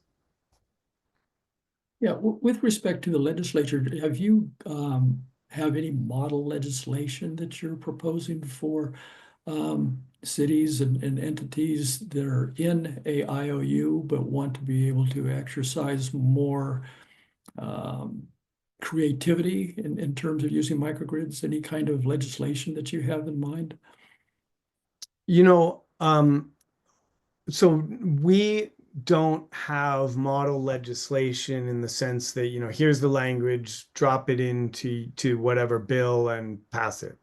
Yeah, with respect to the legislature, have you have any model legislation that you're proposing for cities and entities that are in a IOU but want to be able to exercise more creativity in terms of using microgrids? Any kind of legislation that you have in mind? You know, so we don't have model legislation in the sense that, here's the language, drop it into whatever bill and pass it.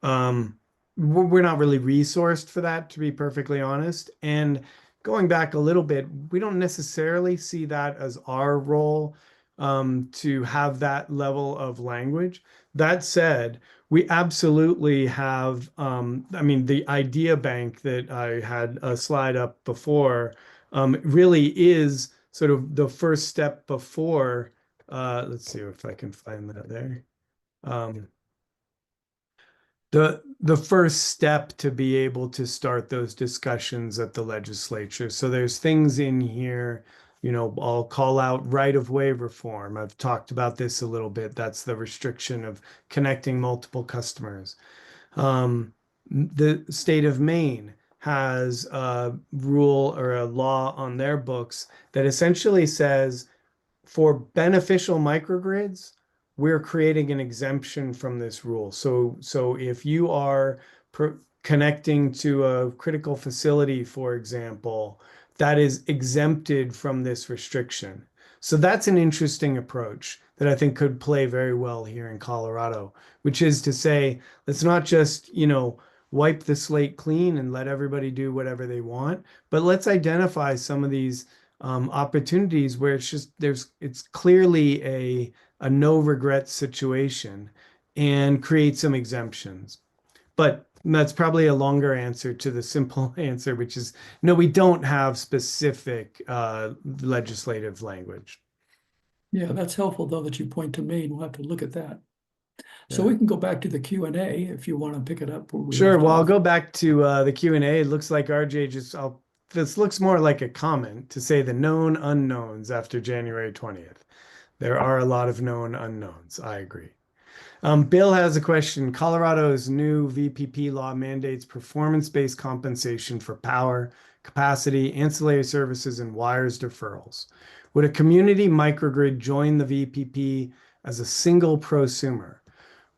We're not really resourced for that, to be perfectly honest. And going back a little bit, we don't necessarily see that as our role. to have that level of language. That said, we absolutely have, I mean, the idea bank that I had a slide up before really is sort of the first step before, let's see if I can find that there. The first step to be able to start those discussions at the legislature. So there's things in here, you know, I'll call out right-of-way reform. I've talked about this a little bit. That's the restriction of connecting multiple customers. The state of Maine has a rule or a law on their books that essentially says for beneficial microgrids, we're creating an exemption from this rule. So if you are connecting to a critical facility, for example, that is exempted from this restriction. So that's an interesting approach that I think could play very well here in Colorado, which is to say, let's not just, you know, wipe the slate clean and let everybody do whatever they want, but let's identify some of these opportunities where it's just it's clearly a no regret situation and create some exemptions. But that's probably a longer answer to the simple answer, which is no, we don't have specific legislative language. Yeah, that's helpful though that you point to Maine. We'll have to look at that. So Yeah. we can go back to the Q&A if you want to pick it up where we Sure. left Well, I'll off. go back to the Q&A. It looks like RJ this looks more like a comment to say the known unknowns after January 20th. There are a lot of known unknowns. I agree. Bill has a question. Colorado's new VPP law mandates performance-based compensation for power, capacity, ancillary services, and wires deferrals. Would a community microgrid join the VPP as a single prosumer?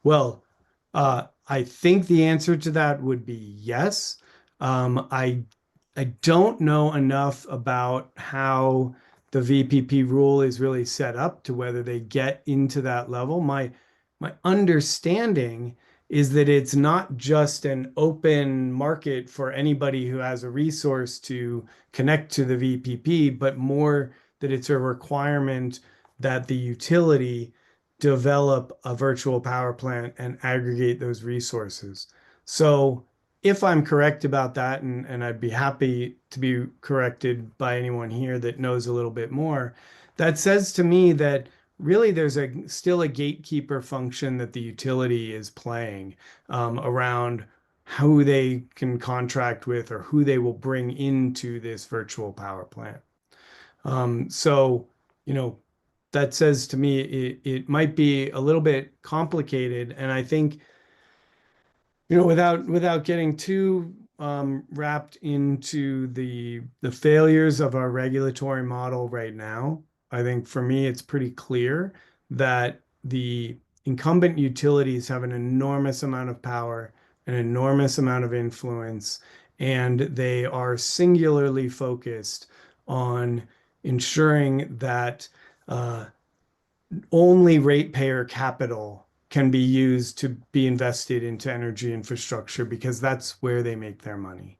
Well, I think the answer to that would be yes. I don't know enough about how the VPP rule is really set up to whether they get into that level. My understanding is that it's not just an open market for anybody who has a resource to connect to the VPP, but more that it's a requirement that the utility develop a virtual power plant and aggregate those resources. So if I'm correct about that, and I'd be happy to be corrected by anyone here that knows a little bit more, that says to me that really there's still a gatekeeper function that the utility is playing around who they can contract with or who they will bring into this virtual power plant. So, you know, that says to me it might be a little bit complicated. And I think, you know, without getting too wrapped into the failures of our regulatory model right now, I think for me it's pretty clear that the incumbent utilities have an enormous amount of power, an enormous amount of influence, and they are singularly focused on ensuring that only ratepayer capital can be used to be invested into energy infrastructure because that's where they make their money.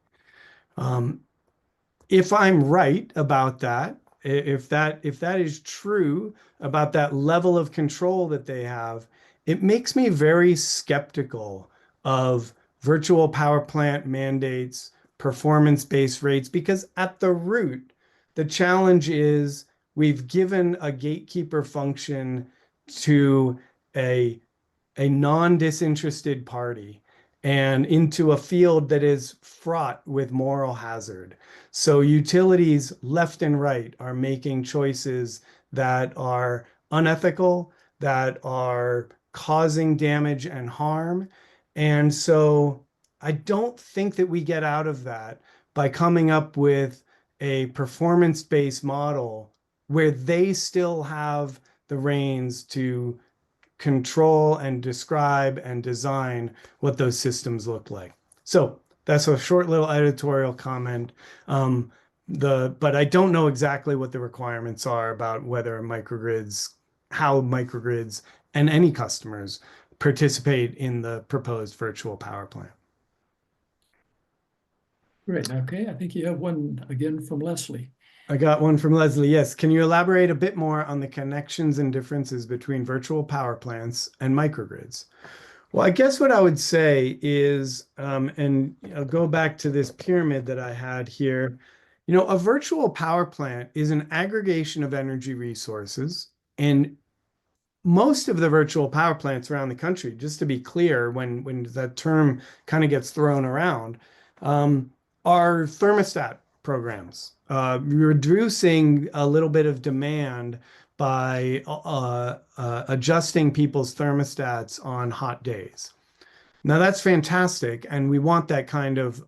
If I'm right about that, if that is true about that level of control that they have, it makes me very skeptical of virtual power plant mandates, performance-based rates, because at the root, the challenge is we've given a gatekeeper function to a non-disinterested party and into a field that is fraught with moral hazard. So utilities left and right are making choices that are unethical, that are causing damage and harm. And so I don't think that we get out of that by coming up with a performance-based model where they still have the reins to control and describe and design what those systems look like. So that's a short little editorial comment. But I don't know exactly what the requirements are about whether microgrids, how microgrids and any customers participate in the proposed virtual power plant. Great. Okay, I think you have one again from Leslie. I got one from Leslie. Yes. Can you elaborate a bit more on the connections and differences between virtual power plants and microgrids? Well, I guess what I would say is, and I'll go back to this pyramid that I had here. A virtual power plant is an aggregation of energy resources, and most of the virtual power plants around the country, just to be clear, when that term kind of gets thrown around, are thermostat programs, reducing a little bit of demand by adjusting people's thermostats on hot days. Now that's fantastic, and we want that kind of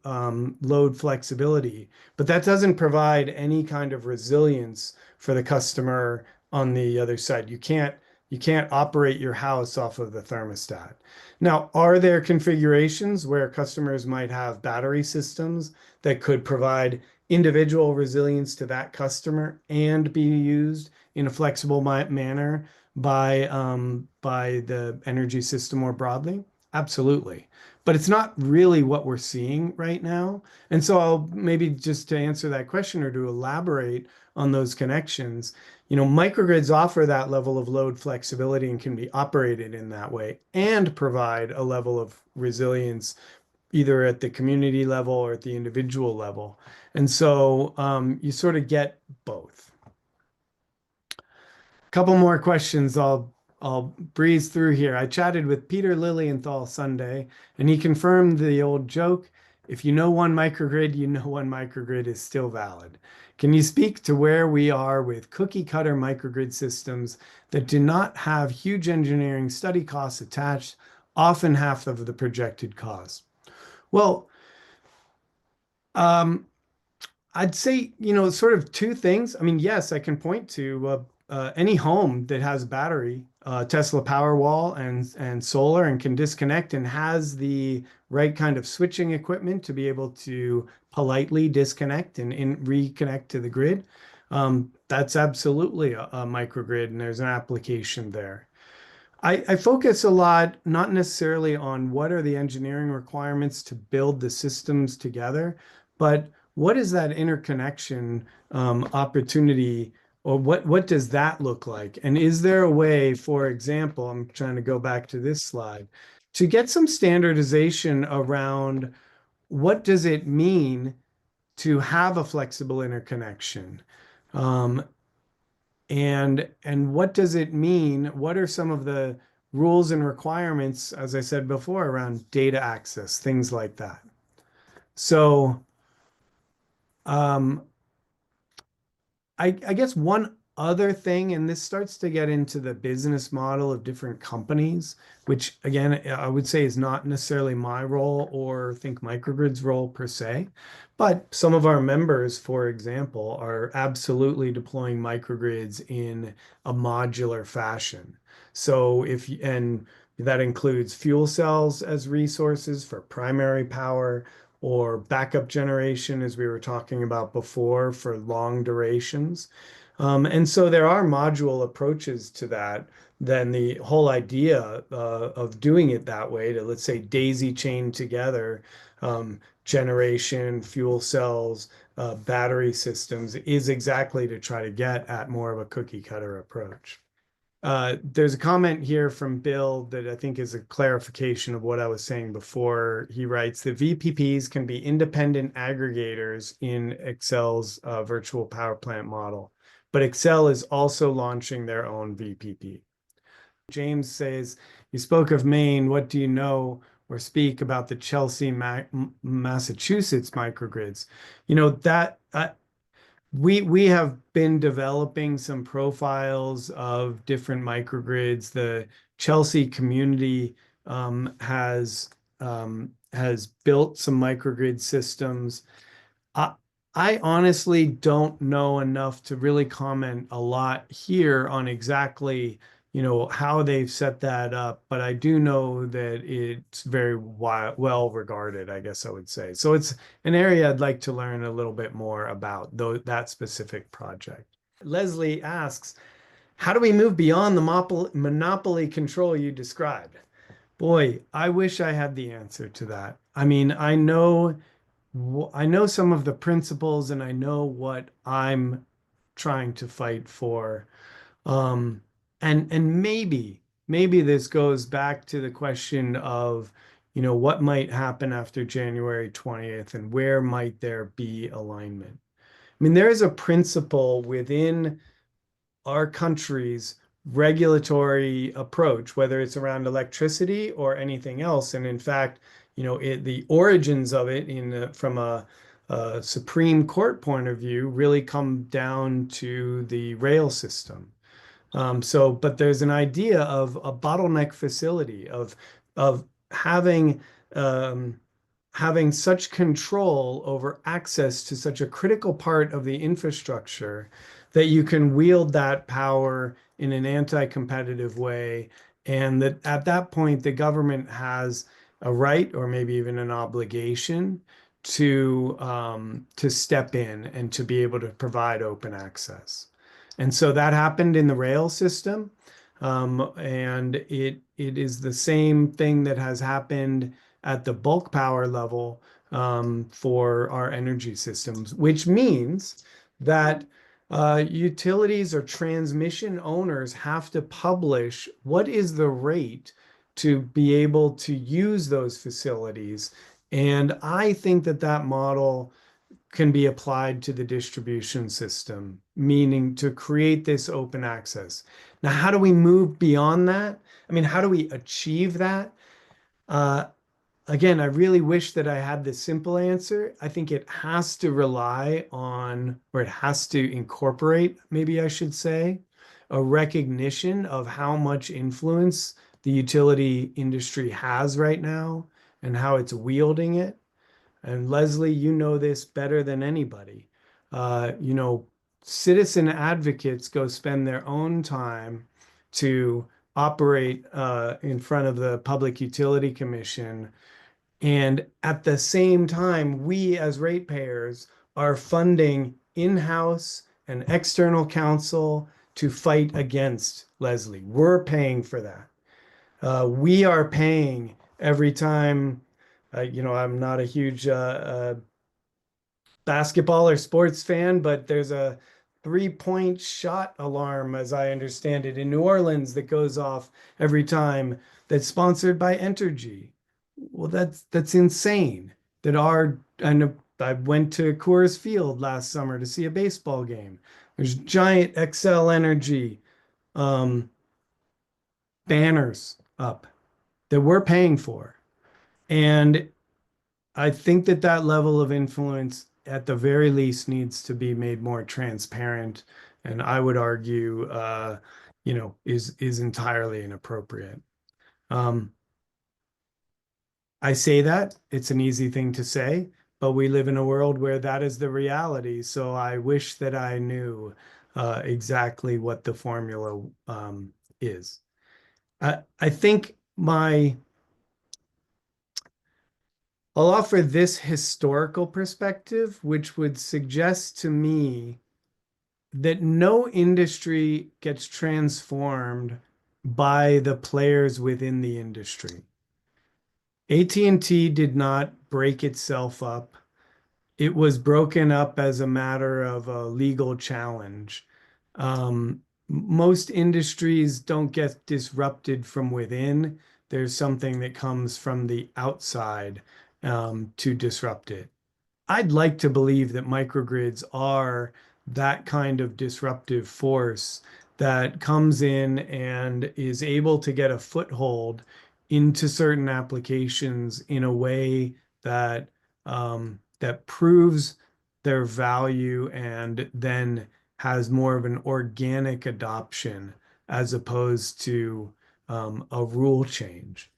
load flexibility, but that doesn't provide any kind of resilience for the customer on the other side. You can't operate your house off of the thermostat. Now, are there configurations where customers might have battery systems that could provide individual resilience to that customer and be used in a flexible manner by the energy system more broadly? Absolutely. But it's not really what we're seeing right now. And so I'll maybe just to answer that question or to elaborate on those connections, microgrids offer that level of load flexibility and can be operated in that way and provide a level of resilience either at the community level or at the individual level. And so you sort of get both. Couple more questions I'll breeze through here. I chatted with Peter Lilienthal Sunday, and he confirmed the old joke, if you know one microgrid, you know one microgrid is still valid. Can you speak to where we are with cookie cutter microgrid systems that do not have huge engineering study costs attached, often half of the projected cost? Well, I'd say, sort of two things. I mean, yes, I can point to any home that has a battery, Tesla Powerwall and solar and can disconnect and has the right kind of switching equipment to be able to politely disconnect and reconnect to the grid. That's absolutely a microgrid, and there's an application there. I focus a lot, not necessarily on what are the engineering requirements to build the systems together, but what is that interconnection opportunity, or what does that look like? And is there a way, for example, I'm trying to go back to this slide, to get some standardization around what does it mean to have a flexible interconnection? And what does it mean? What are some of the rules and requirements, as I said before, around data access, things like that? So I guess one other thing, and this starts to get into the business model of different companies, which again, I would say is not necessarily my role or think microgrid's role per se, but some of our members, for example, are absolutely deploying microgrids in a modular fashion. So and that includes fuel cells as resources for primary power, or backup generation, as we were talking about before, for long durations. And so there are module approaches to that. Then the whole idea of doing it that way to, let's say, daisy chain together generation, fuel cells, battery systems is exactly to try to get at more of a cookie cutter approach. There's a comment here from Bill that I think is a clarification of what I was saying before. He writes that VPPs can be independent aggregators in Excel's virtual power plant model, but Excel is also launching their own VPP. James says, you spoke of Maine. What do you know or speak about the Chelsea, Massachusetts microgrids? That we have been developing some profiles of different microgrids. The Chelsea community has built some microgrid systems. I honestly don't know enough to really comment a lot here on exactly how they've set that up, but I do know that it's very well regarded, I guess I would say. So it's an area I'd like to learn a little bit more about, that specific project. Leslie asks, how do we move beyond the monopoly control you described? Boy, I wish I had the answer to that. I mean, I know some of the principles and I know what I'm trying to fight for. And maybe this goes back to the question of, what might happen after January 20th and where might there be alignment? I mean, there is a principle within our country's regulatory approach, whether it's around electricity or anything else. And in fact, the origins of it from a Supreme Court point of view really come down to the rail system. But there's an idea of a bottleneck facility of um, having such control over access to such a critical part of the infrastructure that you can wield that power in an anti-competitive way, and that at that point the government has a right or maybe even an obligation to step in and to be able to provide open access. And so that happened in the rail system. And it is the same thing that has happened at the bulk power level for our energy systems, which means that utilities or transmission owners have to publish what is the rate to be able to use those facilities. And I think that that model can be applied to the distribution system, meaning to create this open access. Now, how do we move beyond that? I mean, how do we achieve that? Again, I really wish that I had the simple answer. I think it has to rely on, or it has to incorporate, maybe I should say, a recognition of how much influence the utility industry has right now and how it's wielding it. And Leslie, you know this better than anybody. Citizen advocates go spend their own time to operate in front of the Public Utility Commission. And at the same time, we as ratepayers are funding in-house and external counsel to fight against Leslie. We're paying for that. We are paying every time. I'm not a huge basketball or sports fan, but there's a 3-point shot alarm, as I understand it, in New Orleans that goes off every time, that's sponsored by Entergy. Well, that's insane. I went to Coors Field last summer to see a baseball game. There's giant Xcel Energy banners up that we're paying for. And I think that that level of influence, at the very least, needs to be made more transparent. And I would argue, is entirely inappropriate. I say that it's an easy thing to say, but we live in a world where that is the reality. So I wish that I knew exactly what the formula is. I think I'll offer this historical perspective, which would suggest to me that no industry gets transformed by the players within the industry. AT&T did not break itself up. It was broken up as a matter of a legal challenge. Most industries don't get disrupted from within. There's something that comes from the outside to disrupt it. I'd like to believe that microgrids are that kind of disruptive force that comes in and is able to get a foothold into certain applications in a way that that proves their value and then has more of an organic adoption as opposed to a rule change.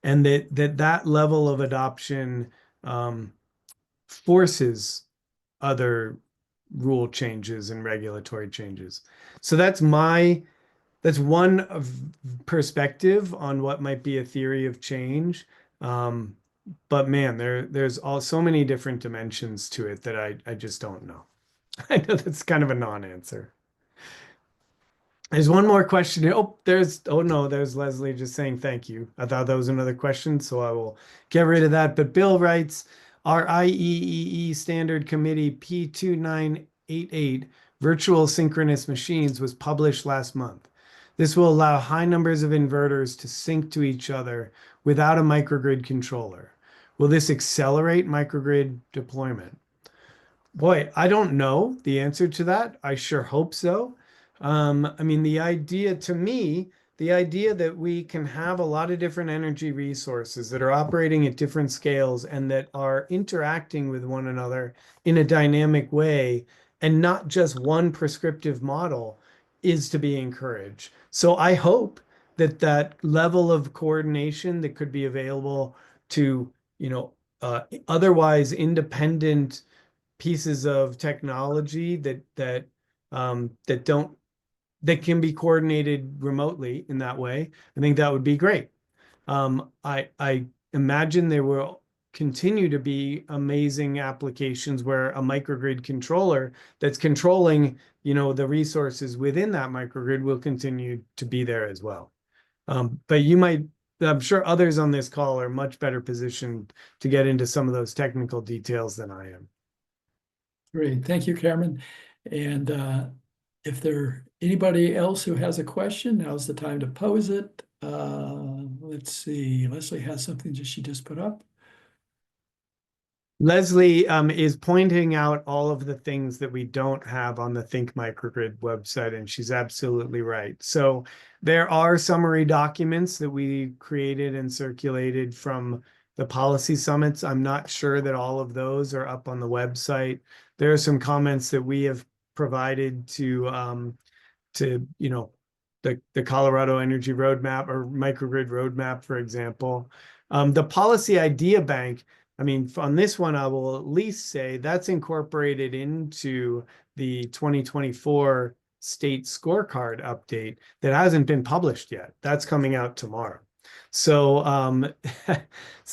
And that level of adoption forces other rule changes and regulatory changes. So that's one of perspective on what might be a theory of change. But man, there's so many different dimensions to it that I just don't know. I know that's kind of a non-answer. There's one more question here. There's Leslie just saying thank you. I thought that was another question, so I will get rid of that. But Bill writes, our IEEE Standard Committee P2988 virtual synchronous machines was published last month. This will allow high numbers of inverters to sync to each other without a microgrid controller. Will this accelerate microgrid deployment? Boy, I don't know the answer to that. I sure hope so. I mean, the idea that we can have a lot of different energy resources that are operating at different scales and that are interacting with one another in a dynamic way and not just one prescriptive model is to be encouraged. So I hope that that level of coordination that could be available to, otherwise independent pieces of technology that can be coordinated remotely in that way. I think that would be great. I imagine there will continue to be amazing applications where a microgrid controller that's controlling, the resources within that microgrid will continue to be there as well. But I'm sure others on this call are much better positioned to get into some of those technical details than I am. Great, thank you, Cameron. And if there anybody else who has a question, now's the time to pose it. Let's see, Leslie has something that she just put up. Leslie is pointing out all of the things that we don't have on the Think Microgrid website, and she's absolutely right. So there are summary documents that we created and circulated from the policy summits. I'm not sure that all of those are up on the website. There are some comments that we have provided to the Colorado Energy Roadmap or Microgrid Roadmap, for example. The Policy Idea Bank, I mean, on this one, I will at least say that's incorporated into the 2024 state scorecard update that hasn't been published yet. That's coming out tomorrow. So,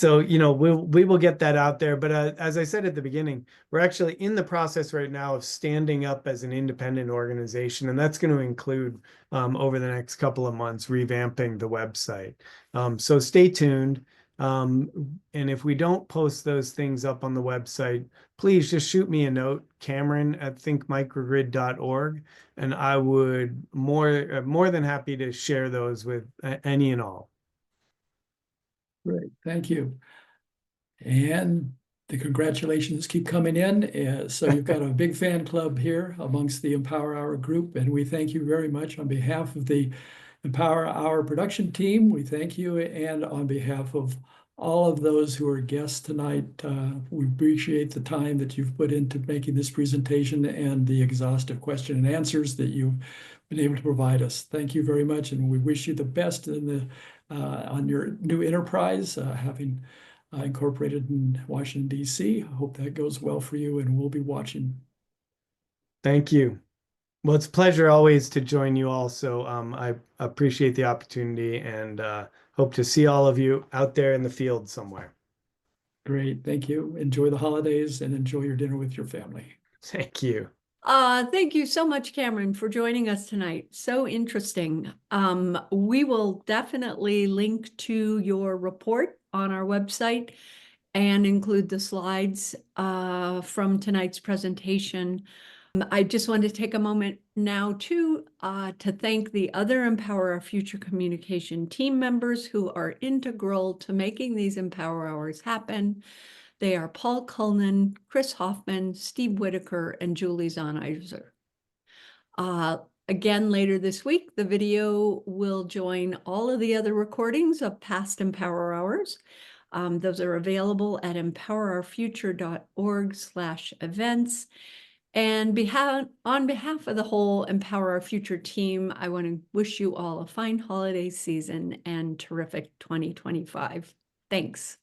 we will get that out there. But as I said at the beginning, we're actually in the process right now of standing up as an independent organization, and that's going to include over the next couple of months revamping the website. So stay tuned. And if we don't post those things up on the website, please just shoot me a note, Cameron@thinkmicrogrid.org, and I would more than happy to share those with any and all. Great, thank you. And the congratulations keep coming in. So you've got a big fan club here amongst the Empower Hour group, and we thank you very much on behalf of the Empower Hour production team. We thank you, and on behalf of all of those who are guests tonight, we appreciate the time that you've put into making this presentation and the exhaustive question and answers that you've been able to provide us. Thank you very much, and we wish you the best in on your new enterprise, having incorporated in Washington, D.C. I hope that goes well for you, and we'll be watching. Thank you. Well, it's a pleasure always to join you all. So I appreciate the opportunity and hope to see all of you out there in the field somewhere. Great, thank you. Enjoy the holidays and enjoy your dinner with your family. Thank you. Thank you so much, Cameron, for joining us tonight. So interesting. We will definitely link to your report on our website and include the slides from tonight's presentation. I just want to take a moment now to thank the other Empower Our Future communication team members who are integral to making these Empower Hours happen. They are Paul Cullen, Chris Hoffman, Steve Whitaker, and Julie Zahniser. Again, later this week, the video will join all of the other recordings of past Empower Hours. Those are available at empowerourfuture.org/events. And on behalf of the whole Empower Our Future team, I want to wish you all a fine holiday season and terrific 2025. Thanks.